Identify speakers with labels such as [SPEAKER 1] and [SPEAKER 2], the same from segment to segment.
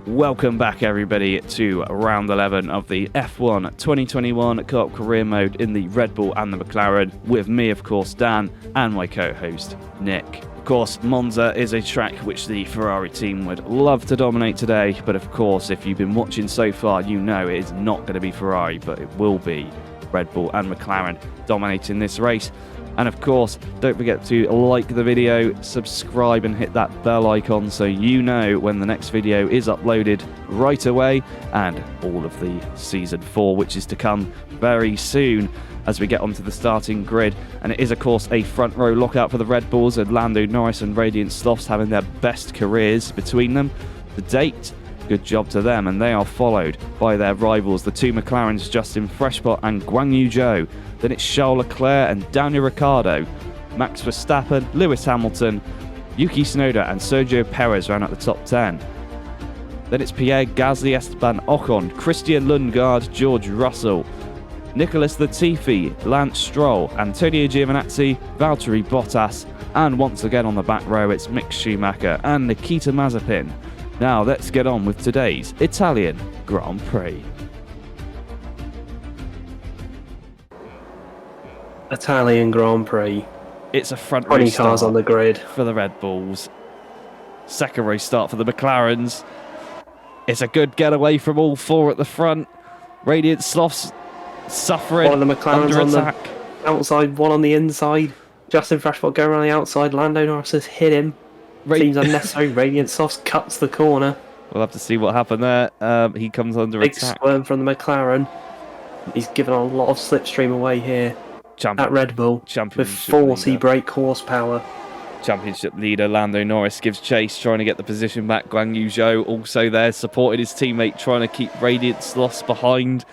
[SPEAKER 1] Welcome back, everybody, to round 11 of the F1 2021 Co-op Career Mode in the Red Bull and the McLaren, with me, of course, Dan, and my co-host, Nick. Of course, Monza is a track which the Ferrari team would love to dominate today, but of course, if you've been watching so far, you know it is not going to be Ferrari, but it will be Red Bull and McLaren dominating this race. And of course, don't forget to like the video, subscribe and hit that bell icon so you know when the next video is uploaded right away, and all of the Season 4, which is to come very soon as we get onto the starting grid. And it is, of course, a front row lockout for the Red Bulls, and Lando Norris and Radiant Slothz having their best careers between them to date. Good job to them, and they are followed by their rivals, the two McLarens, Justin Freshpot and Guan Yu Zhou. Then it's Charles Leclerc and Daniel Ricciardo, Max Verstappen, Lewis Hamilton, Yuki Tsunoda and Sergio Perez round at the top 10. Then it's Pierre Gasly, Esteban Ocon, Christian Lundgaard, George Russell, Nicholas Latifi, Lance Stroll, Antonio Giovinazzi, Valtteri Bottas, and once again on the back row it's Mick Schumacher and Nikita Mazepin. Now let's get on with today's Italian Grand Prix.
[SPEAKER 2] Italian Grand Prix.
[SPEAKER 1] It's a front row
[SPEAKER 2] 20 cars on the grid
[SPEAKER 1] for the Red Bulls. Second row start for the McLarens. It's a good getaway from all four at the front. Radiant Slothz suffering
[SPEAKER 2] one of the McLarens
[SPEAKER 1] under
[SPEAKER 2] on
[SPEAKER 1] attack.
[SPEAKER 2] The outside, one on the inside. Justin Freshpot going around the outside. Lando Norris has hit him. Seems unnecessary. Radiant Slothz cuts the corner.
[SPEAKER 1] We'll have to see what happened there. He comes under
[SPEAKER 2] Big
[SPEAKER 1] attack.
[SPEAKER 2] squirm from the McLaren. He's given a lot of slipstream away here at Red Bull with 40 brake horsepower.
[SPEAKER 1] Championship leader Lando Norris gives chase, trying to get the position back. Guan Yu Zhou also there, supporting his teammate, trying to keep Radiant Slothz behind.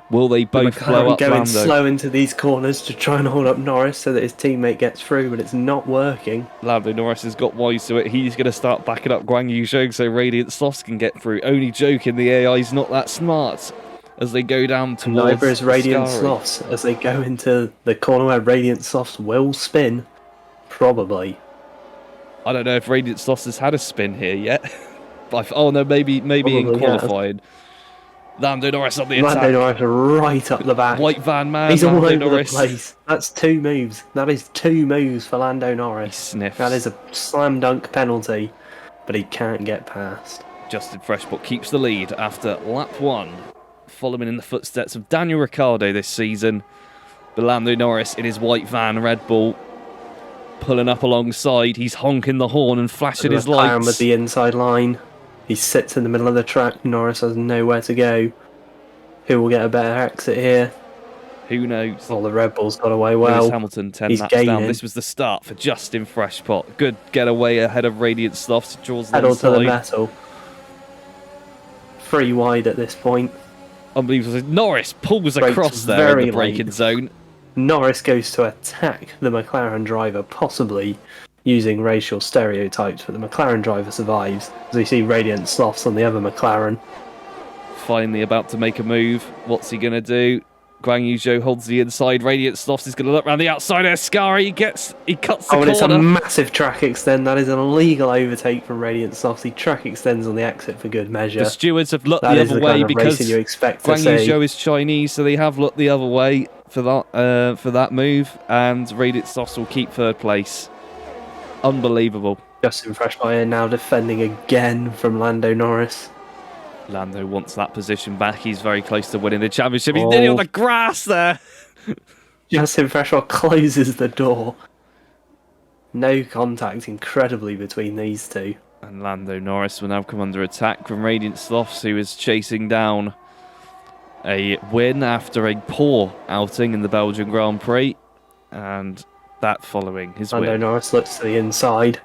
[SPEAKER 1] Will they both blow up
[SPEAKER 2] going
[SPEAKER 1] Lando?
[SPEAKER 2] Slow into these corners to try and hold up Norris so that his teammate gets through, but it's not working.
[SPEAKER 1] Lando Norris has got wise to it. He's going to start backing up Guan Yu Zhou so Radiant Slothz can get through. Only joking, the AI's not that smart as they go down towards
[SPEAKER 2] Neither is Radiant
[SPEAKER 1] Ascari.
[SPEAKER 2] Slothz as they go into the corner where Radiant Slothz will spin. Probably.
[SPEAKER 1] I don't know if Radiant Slothz has had a spin here yet. Oh no, maybe
[SPEAKER 2] Probably
[SPEAKER 1] in qualifying. Lando Norris on the attack.
[SPEAKER 2] Lando Norris right up the back.
[SPEAKER 1] White van man.
[SPEAKER 2] He's all
[SPEAKER 1] Lando
[SPEAKER 2] over
[SPEAKER 1] Norris.
[SPEAKER 2] the place. That's 2 moves. That is 2 moves for Lando Norris.
[SPEAKER 1] He sniffs.
[SPEAKER 2] That is a slam dunk penalty, but he can't get past.
[SPEAKER 1] Justin Freshpot keeps the lead after lap 1, following in the footsteps of Daniel Ricciardo this season. But Lando Norris in his white van, Red Bull, pulling up alongside. He's honking the horn and flashing his lights.
[SPEAKER 2] With the inside line. He sits in the middle of the track. Norris has nowhere to go. Who will get a better exit here?
[SPEAKER 1] Who knows?
[SPEAKER 2] Well, the Red Bulls got away well.
[SPEAKER 1] Lewis Hamilton 10
[SPEAKER 2] He's
[SPEAKER 1] laps down.
[SPEAKER 2] gaining.
[SPEAKER 1] This was the start for Justin Freshpot. Good getaway ahead of Radiant Slothz. Draws the
[SPEAKER 2] Pedal to the
[SPEAKER 1] inside.
[SPEAKER 2] metal. 3 wide at this point.
[SPEAKER 1] Unbelievable. Norris pulls
[SPEAKER 2] Brakes
[SPEAKER 1] across there in
[SPEAKER 2] very
[SPEAKER 1] the braking
[SPEAKER 2] late.
[SPEAKER 1] zone.
[SPEAKER 2] Norris goes to attack the McLaren driver, possibly using racial stereotypes, but the McLaren driver survives. As we see Radiant Slothz on the other McLaren.
[SPEAKER 1] Finally about to make a move. What's he going to do? Guan Yu Zhou holds the inside. Radiant Slothz is going to look around the outside. Ascari, he cuts the corner.
[SPEAKER 2] And it's a massive track extend. That is an illegal overtake from Radiant Slothz. The track extends on the exit for good measure.
[SPEAKER 1] The stewards have looked
[SPEAKER 2] That
[SPEAKER 1] the
[SPEAKER 2] is
[SPEAKER 1] other
[SPEAKER 2] the
[SPEAKER 1] way
[SPEAKER 2] kind of
[SPEAKER 1] because
[SPEAKER 2] racing you expect to
[SPEAKER 1] Guan Yu
[SPEAKER 2] see.
[SPEAKER 1] Zhou is Chinese, so they have looked the other way for that move, and Radiant Slothz will keep third place. Unbelievable.
[SPEAKER 2] Justin Freshpot now defending again from Lando Norris.
[SPEAKER 1] Lando wants that position back. He's very close to winning the championship. He's nearly on the grass there.
[SPEAKER 2] Justin Freshpot closes the door. No contact, incredibly, between these two.
[SPEAKER 1] And Lando Norris will now come under attack from Radiant Slothz, who is chasing down a win after a poor outing in the Belgian Grand Prix. And that following his
[SPEAKER 2] Lando
[SPEAKER 1] win.
[SPEAKER 2] Norris looks to the inside,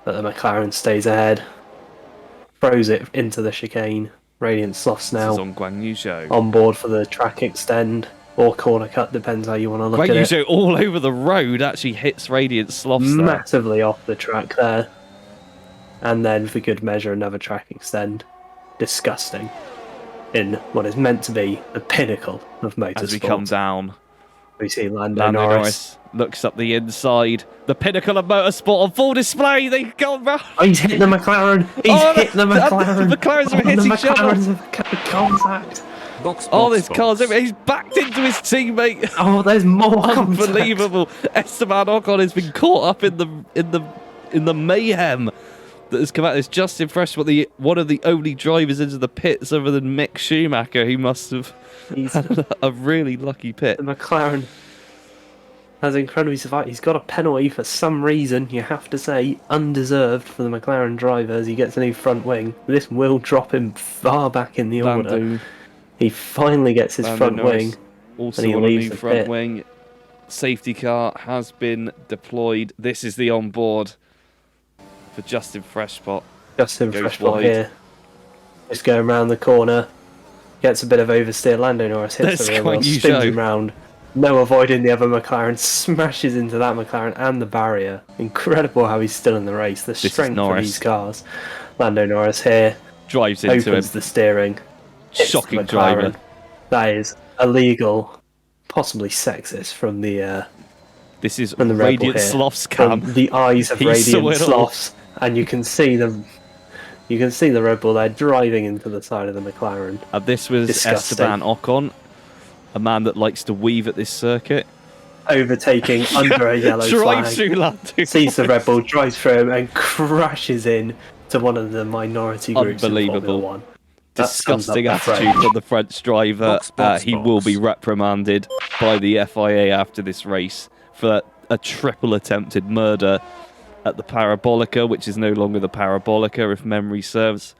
[SPEAKER 2] but the McLaren stays ahead. Throws it into the chicane. Radiant Slothz
[SPEAKER 1] This
[SPEAKER 2] now
[SPEAKER 1] is on Guan Yu Zhou.
[SPEAKER 2] on board for the track extend or corner cut, depends how you want to look
[SPEAKER 1] Guan
[SPEAKER 2] at
[SPEAKER 1] Yu
[SPEAKER 2] it.
[SPEAKER 1] Zhou all over the road actually hits Radiant Slothz there.
[SPEAKER 2] Massively off the track there. And then, for good measure, another track extend. Disgusting. In what is meant to be the pinnacle of motorsport.
[SPEAKER 1] As we come down,
[SPEAKER 2] We see Lando Norris
[SPEAKER 1] looks up the inside. The pinnacle of motorsport on full display. They've gone round.
[SPEAKER 2] Oh, he's hit the McLaren. He's hit the McLaren.
[SPEAKER 1] The McLarens have hit
[SPEAKER 2] the
[SPEAKER 1] each other.
[SPEAKER 2] McLarens have contact.
[SPEAKER 1] There's cars everywhere. He's backed into his teammate.
[SPEAKER 2] Oh, there's more
[SPEAKER 1] Unbelievable. Esteban Ocon has been caught up in the mayhem that has come out. It's Justin Freshpot, one of the only drivers into the pits other than Mick Schumacher, who must have had a really lucky pit.
[SPEAKER 2] The McLaren has incredibly survived. He's got a penalty for some reason, you have to say, undeserved for the McLaren driver as he gets a new front wing. This will drop him far back in the order. He finally gets his front wing.
[SPEAKER 1] Also
[SPEAKER 2] and he
[SPEAKER 1] on a
[SPEAKER 2] leaves
[SPEAKER 1] new
[SPEAKER 2] the
[SPEAKER 1] front
[SPEAKER 2] pit.
[SPEAKER 1] wing. Safety car has been deployed. This is the onboard for Justin Freshpot.
[SPEAKER 2] Justin
[SPEAKER 1] Goes
[SPEAKER 2] Freshpot
[SPEAKER 1] wide.
[SPEAKER 2] here. Just going around the corner. Gets a bit of oversteer. Lando Norris hits
[SPEAKER 1] That's
[SPEAKER 2] the rear
[SPEAKER 1] quite
[SPEAKER 2] wheel,
[SPEAKER 1] you
[SPEAKER 2] spins
[SPEAKER 1] show.
[SPEAKER 2] him round. No avoiding the other McLaren. Smashes into that McLaren and the barrier. Incredible how he's still in the race. The strength of these cars. Lando Norris here.
[SPEAKER 1] Drives into him.
[SPEAKER 2] Opens the steering. hits
[SPEAKER 1] Shocking
[SPEAKER 2] the McLaren.
[SPEAKER 1] driver.
[SPEAKER 2] That is illegal. Possibly sexist from the
[SPEAKER 1] This is
[SPEAKER 2] from the Red Bull
[SPEAKER 1] Radiant
[SPEAKER 2] here.
[SPEAKER 1] Sloth's cam.
[SPEAKER 2] From the eyes of
[SPEAKER 1] He
[SPEAKER 2] Radiant
[SPEAKER 1] saw it all.
[SPEAKER 2] Sloths, and you can see them. You can see the Red Bull there driving into the side of the McLaren.
[SPEAKER 1] And this was
[SPEAKER 2] Disgusting.
[SPEAKER 1] Esteban Ocon, a man that likes to weave at this circuit.
[SPEAKER 2] Overtaking under a yellow
[SPEAKER 1] Drives
[SPEAKER 2] flag.
[SPEAKER 1] through Lando.
[SPEAKER 2] Sees the Red Bull, drives through him, and crashes in to one of the minority groups in Formula
[SPEAKER 1] Unbelievable.
[SPEAKER 2] 1. That sums up
[SPEAKER 1] Disgusting
[SPEAKER 2] the
[SPEAKER 1] attitude
[SPEAKER 2] phrase.
[SPEAKER 1] from the French driver. He will be reprimanded by the FIA after this race for a triple attempted murder at the Parabolica, which is no longer the Parabolica, if memory serves.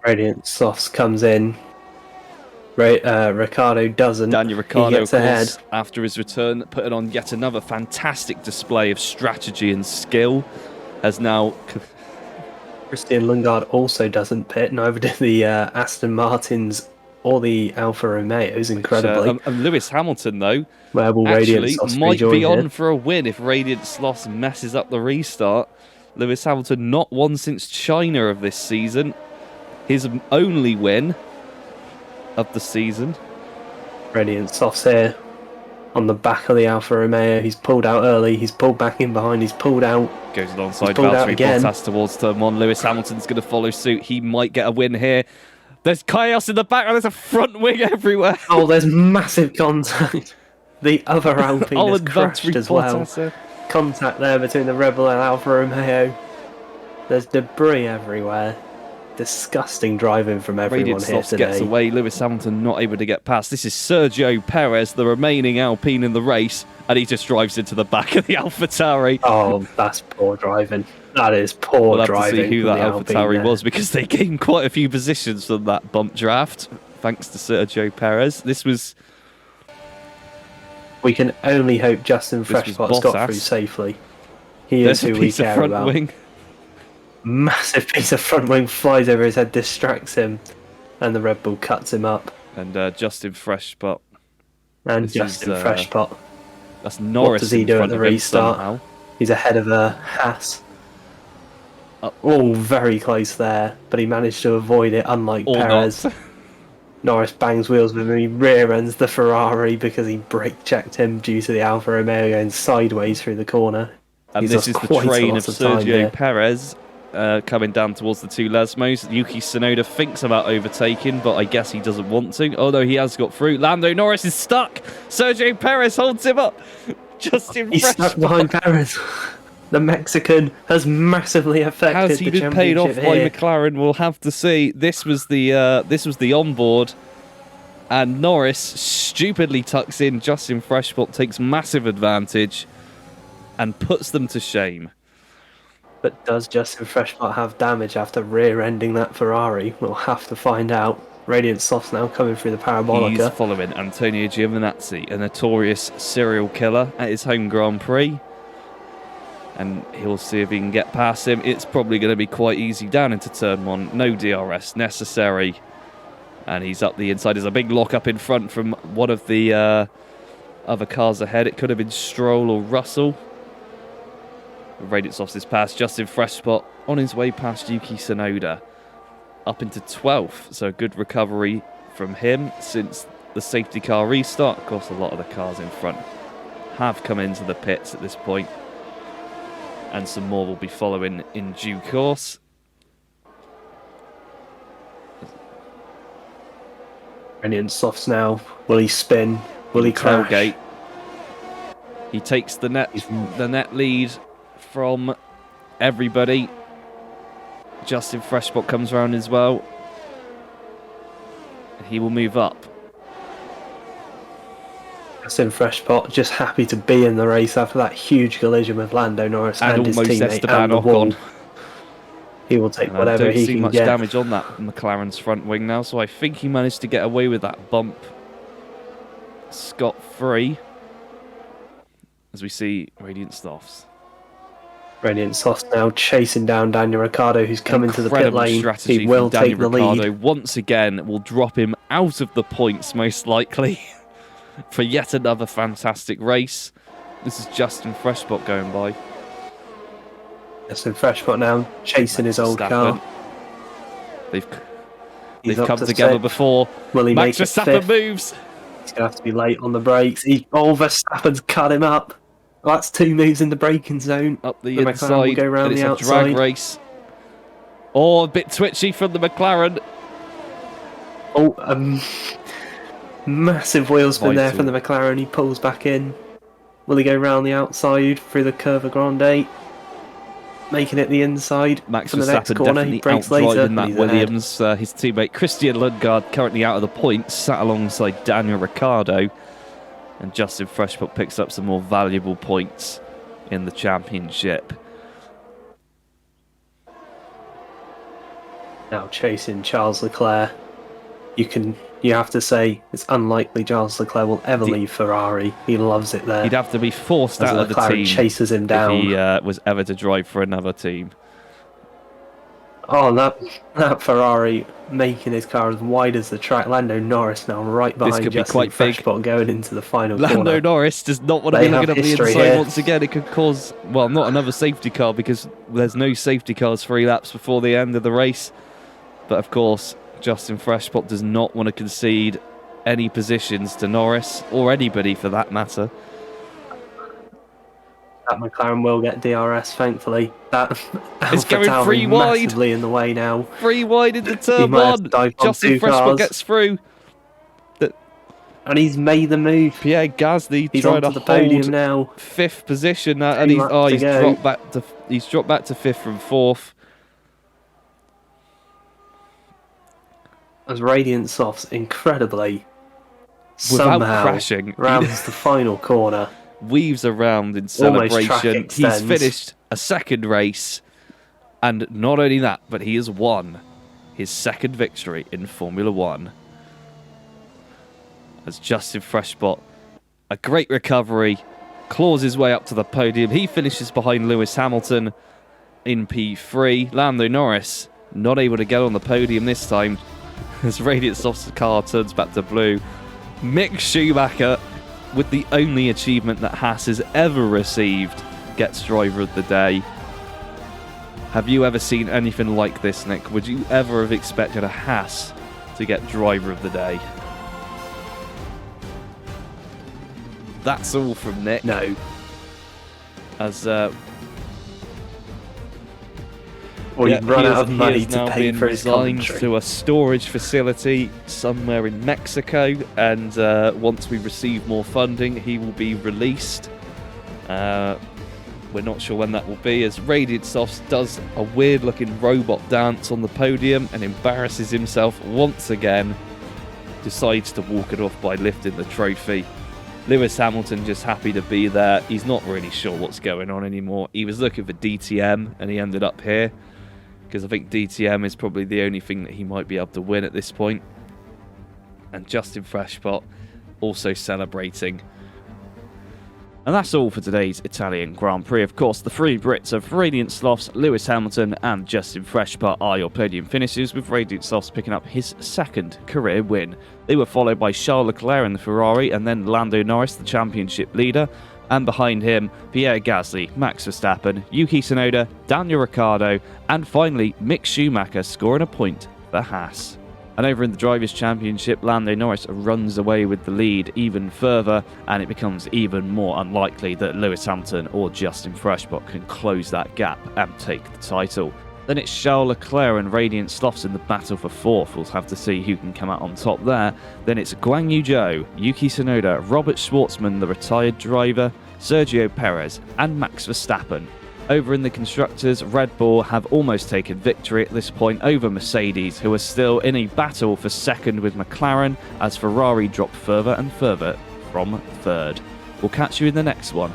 [SPEAKER 2] Radiant Softs comes in. Ricciardo doesn't.
[SPEAKER 1] Daniel
[SPEAKER 2] He
[SPEAKER 1] Ricciardo,
[SPEAKER 2] gets
[SPEAKER 1] of
[SPEAKER 2] ahead.
[SPEAKER 1] course, after his return, putting on yet another fantastic display of strategy and skill, has now...
[SPEAKER 2] Christian Lundgaard also doesn't pit, neither did the Aston Martins or the Alfa Romeos, incredibly.
[SPEAKER 1] and Lewis Hamilton, though,
[SPEAKER 2] Where will Radiant
[SPEAKER 1] actually
[SPEAKER 2] Sloths
[SPEAKER 1] might
[SPEAKER 2] joined
[SPEAKER 1] be on
[SPEAKER 2] here?
[SPEAKER 1] for a win if Radiant Sloths messes up the restart. Lewis Hamilton not won since China of this season. His only win of the season.
[SPEAKER 2] Radiant Softs here on the back of the Alfa Romeo. He's pulled out early, he's pulled back in behind, he's pulled out.
[SPEAKER 1] Goes alongside
[SPEAKER 2] pulled out
[SPEAKER 1] Valtteri
[SPEAKER 2] again.
[SPEAKER 1] Bottas towards turn one. Lewis Hamilton's going to follow suit. He might get a win here. There's chaos in the back. There's a front wing everywhere.
[SPEAKER 2] Oh, there's massive contact. The other Alpine has
[SPEAKER 1] and
[SPEAKER 2] crashed
[SPEAKER 1] Valtteri
[SPEAKER 2] as well.
[SPEAKER 1] Bottas,
[SPEAKER 2] Contact there between the Red Bull and Alfa Romeo. There's debris everywhere. Disgusting driving from everyone
[SPEAKER 1] Radiant
[SPEAKER 2] here
[SPEAKER 1] Sloths
[SPEAKER 2] today.
[SPEAKER 1] gets away. Lewis Hamilton not able to get past. This is Sergio Perez, the remaining Alpine in the race, and he just drives into the back of the AlphaTauri.
[SPEAKER 2] Oh, that's poor driving. That is poor
[SPEAKER 1] We'll have to
[SPEAKER 2] driving.
[SPEAKER 1] see who
[SPEAKER 2] from
[SPEAKER 1] that
[SPEAKER 2] the Alpine
[SPEAKER 1] AlphaTauri
[SPEAKER 2] there.
[SPEAKER 1] was, because they gained quite a few positions from that bump draft, thanks to Sergio Perez. This was
[SPEAKER 2] We can only hope Justin
[SPEAKER 1] This was
[SPEAKER 2] Freshpot's got
[SPEAKER 1] Bottas.
[SPEAKER 2] through safely. He is
[SPEAKER 1] there's a
[SPEAKER 2] who we
[SPEAKER 1] piece of
[SPEAKER 2] care
[SPEAKER 1] front
[SPEAKER 2] about.
[SPEAKER 1] wing.
[SPEAKER 2] Massive piece of front wing flies over his head, distracts him, and the Red Bull cuts him up.
[SPEAKER 1] And Justin Freshpot.
[SPEAKER 2] And
[SPEAKER 1] This
[SPEAKER 2] Justin
[SPEAKER 1] is,
[SPEAKER 2] Freshpot,
[SPEAKER 1] That's Norris
[SPEAKER 2] does he
[SPEAKER 1] in
[SPEAKER 2] do at
[SPEAKER 1] front
[SPEAKER 2] the
[SPEAKER 1] of him
[SPEAKER 2] restart?
[SPEAKER 1] somehow.
[SPEAKER 2] he's ahead of Haas. Oh, very close there, but he managed to avoid it, unlike
[SPEAKER 1] Or
[SPEAKER 2] Perez.
[SPEAKER 1] not.
[SPEAKER 2] Norris bangs wheels with him, he rear ends the Ferrari because he brake checked him due to the Alfa Romeo going sideways through the corner.
[SPEAKER 1] And
[SPEAKER 2] He's
[SPEAKER 1] this is
[SPEAKER 2] lost
[SPEAKER 1] the
[SPEAKER 2] quite a
[SPEAKER 1] train
[SPEAKER 2] lot
[SPEAKER 1] of
[SPEAKER 2] time
[SPEAKER 1] Sergio
[SPEAKER 2] here.
[SPEAKER 1] Perez coming down towards the two Lesmos. Yuki Tsunoda thinks about overtaking, but I guess he doesn't want to. Although he has got through. Lando Norris is stuck. Sergio Perez holds him up. Justin
[SPEAKER 2] He's stuck
[SPEAKER 1] Freshpot.
[SPEAKER 2] behind Perez. The Mexican has massively affected
[SPEAKER 1] Has he
[SPEAKER 2] the
[SPEAKER 1] been paid off
[SPEAKER 2] championship
[SPEAKER 1] by
[SPEAKER 2] here.
[SPEAKER 1] McLaren? We'll have to see. This was the onboard, and Norris stupidly tucks in. Justin Freshpot takes massive advantage and puts them to shame.
[SPEAKER 2] But does Justin Freshpot have damage after rear-ending that Ferrari? We'll have to find out. Radiant Sloths now coming through the
[SPEAKER 1] He's
[SPEAKER 2] Parabolica.
[SPEAKER 1] following Antonio Giovinazzi, a notorious serial killer, at his home Grand Prix. And he'll see if he can get past him. It's probably going to be quite easy down into turn one. No DRS necessary. And he's up the inside. There's a big lock up in front from one of the other cars ahead. It could have been Stroll or Russell. Radiant Sloths is past. Justin Freshpot on his way past Yuki Tsunoda. Up into 12th. So a good recovery from him since the safety car restart. Of course, a lot of the cars in front have come into the pits at this point, and some more will be following in due course.
[SPEAKER 2] Brilliant. Slothz now. Will he spin? Will he crash?
[SPEAKER 1] Tailgate. He takes the net lead from everybody. Justin Freshpot comes around as well. He will move up.
[SPEAKER 2] Justin Freshpot just happy to be in the race after that huge collision with Lando Norris and his
[SPEAKER 1] almost
[SPEAKER 2] teammate
[SPEAKER 1] Esteban
[SPEAKER 2] and the wall.
[SPEAKER 1] Ocon.
[SPEAKER 2] He will take
[SPEAKER 1] And
[SPEAKER 2] whatever
[SPEAKER 1] I don't
[SPEAKER 2] he
[SPEAKER 1] see
[SPEAKER 2] can
[SPEAKER 1] much
[SPEAKER 2] get.
[SPEAKER 1] damage on that McLaren's front wing now, so I think he managed to get away with that bump scot-free. As we see Radiant Slothz.
[SPEAKER 2] Radiant Slothz now chasing down Daniel Ricciardo, who's come into the pit
[SPEAKER 1] Incredible
[SPEAKER 2] lane.
[SPEAKER 1] strategy
[SPEAKER 2] He will
[SPEAKER 1] from Daniel
[SPEAKER 2] take the
[SPEAKER 1] Ricciardo.
[SPEAKER 2] lead.
[SPEAKER 1] Once again, will drop him out of the points, most likely, for yet another fantastic race. This is Justin Freshpot going by.
[SPEAKER 2] Justin Freshpot now chasing his old car.
[SPEAKER 1] They've
[SPEAKER 2] He's up
[SPEAKER 1] come
[SPEAKER 2] to
[SPEAKER 1] together
[SPEAKER 2] sixth.
[SPEAKER 1] before.
[SPEAKER 2] Will he
[SPEAKER 1] Max
[SPEAKER 2] make it
[SPEAKER 1] Verstappen
[SPEAKER 2] fifth?
[SPEAKER 1] moves.
[SPEAKER 2] He's going to have to be late on the brakes. Verstappen's cut him up. Well, that's 2 moves in the braking zone.
[SPEAKER 1] Up the
[SPEAKER 2] McLaren
[SPEAKER 1] inside,
[SPEAKER 2] will go round
[SPEAKER 1] and it's
[SPEAKER 2] the
[SPEAKER 1] a
[SPEAKER 2] outside.
[SPEAKER 1] drag race. Oh, a bit twitchy from the McLaren.
[SPEAKER 2] Oh, massive wheel spin there
[SPEAKER 1] Vital.
[SPEAKER 2] from the McLaren. He pulls back in. Will he go round the outside through the Curva Grande? Making it the inside
[SPEAKER 1] Max
[SPEAKER 2] for the next
[SPEAKER 1] Verstappen
[SPEAKER 2] corner. He
[SPEAKER 1] definitely
[SPEAKER 2] brakes later.
[SPEAKER 1] outdriving
[SPEAKER 2] and
[SPEAKER 1] that
[SPEAKER 2] he's ahead.
[SPEAKER 1] Williams. His teammate Christian Lundgaard currently out of the points, sat alongside Daniel Ricciardo. And Justin Freshpot picks up some more valuable points in the championship.
[SPEAKER 2] Now chasing Charles Leclerc. You have to say it's unlikely Charles Leclerc will ever leave Ferrari. He loves it there.
[SPEAKER 1] He'd have to be forced
[SPEAKER 2] as
[SPEAKER 1] out of the
[SPEAKER 2] Leclerc
[SPEAKER 1] team
[SPEAKER 2] chases him down.
[SPEAKER 1] if he was ever to drive for another team.
[SPEAKER 2] Oh, that Ferrari making his car as wide as the track. Lando Norris now right behind
[SPEAKER 1] could be
[SPEAKER 2] Justin
[SPEAKER 1] quite big.
[SPEAKER 2] Freshpot going into the final
[SPEAKER 1] Lando
[SPEAKER 2] corner.
[SPEAKER 1] Norris does not want to
[SPEAKER 2] They
[SPEAKER 1] be looking
[SPEAKER 2] have
[SPEAKER 1] up the
[SPEAKER 2] history
[SPEAKER 1] inside
[SPEAKER 2] here.
[SPEAKER 1] once again. It could cause, well, not another safety car because there's no safety cars 3 laps before the end of the race. But of course, Justin Freshpot does not want to concede any positions to Norris or anybody for that matter.
[SPEAKER 2] That McLaren will get DRS, thankfully. That
[SPEAKER 1] It's going
[SPEAKER 2] AlphaTauri
[SPEAKER 1] 3 wide.
[SPEAKER 2] massively in the way now.
[SPEAKER 1] 3 wide into
[SPEAKER 2] He
[SPEAKER 1] turn
[SPEAKER 2] might have to
[SPEAKER 1] 1.
[SPEAKER 2] dive on
[SPEAKER 1] Justin
[SPEAKER 2] 2
[SPEAKER 1] Freshpot
[SPEAKER 2] cars.
[SPEAKER 1] gets through.
[SPEAKER 2] And he's made the move.
[SPEAKER 1] Pierre Gasly
[SPEAKER 2] He's
[SPEAKER 1] trying
[SPEAKER 2] onto
[SPEAKER 1] to
[SPEAKER 2] the podium
[SPEAKER 1] hold
[SPEAKER 2] now.
[SPEAKER 1] 5th position now, and
[SPEAKER 2] 2
[SPEAKER 1] he's
[SPEAKER 2] laps to go.
[SPEAKER 1] dropped back to 5th from 4th.
[SPEAKER 2] As Radiant Slothz incredibly
[SPEAKER 1] Without
[SPEAKER 2] somehow
[SPEAKER 1] crashing.
[SPEAKER 2] rounds the final corner.
[SPEAKER 1] Weaves around in
[SPEAKER 2] Almost track
[SPEAKER 1] celebration. He's
[SPEAKER 2] extends.
[SPEAKER 1] finished a 2nd race, and not only that, but he has won his 2nd victory in Formula 1. As Justin Freshpot, a great recovery, claws his way up to the podium. He finishes behind Lewis Hamilton in P3. Lando Norris not able to get on the podium this time as Radiant Sloth's car turns back to blue. Mick Schumacher, with the only achievement that Haas has ever received, gets driver of the day. Have you ever seen anything like this, Nick? Would you ever have expected a Haas to get driver of the day? That's all from Nick.
[SPEAKER 2] No.
[SPEAKER 1] As
[SPEAKER 2] Well, he's run out of money
[SPEAKER 1] he is
[SPEAKER 2] to
[SPEAKER 1] now
[SPEAKER 2] pay
[SPEAKER 1] being
[SPEAKER 2] for his
[SPEAKER 1] resigned
[SPEAKER 2] commentary.
[SPEAKER 1] to a storage facility somewhere in Mexico, and once we receive more funding, he will be released. We're not sure when that will be, as Radiant Slothz does a weird-looking robot dance on the podium and embarrasses himself once again. Decides to walk it off by lifting the trophy. Lewis Hamilton just happy to be there. He's not really sure what's going on anymore. He was looking for DTM and he ended up here because I think DTM is probably the only thing that he might be able to win at this point. And Justin Freshpot also celebrating. And that's all for today's Italian Grand Prix. Of course, the 3 Brits of Radiant Slothz, Lewis Hamilton and Justin Freshpot are your podium finishers, with Radiant Slothz picking up his 2nd career win. They were followed by Charles Leclerc in the Ferrari, and then Lando Norris, the championship leader. And behind him, Pierre Gasly, Max Verstappen, Yuki Tsunoda, Daniel Ricciardo, and finally Mick Schumacher scoring a point for Haas. And over in the Drivers' Championship, Lando Norris runs away with the lead even further, and it becomes even more unlikely that Lewis Hamilton or Justin Freshbot can close that gap and take the title. Then it's Charles Leclerc and Radiant Slothz in the battle for 4th. We'll have to see who can come out on top there. Then it's Guan Yu Zhou, Yuki Tsunoda, Robert Schwartzman, the retired driver, Sergio Perez, and Max Verstappen. Over in the Constructors, Red Bull have almost taken victory at this point over Mercedes, who are still in a battle for 2nd with McLaren, as Ferrari drop further and further from 3rd. We'll catch you in the next one.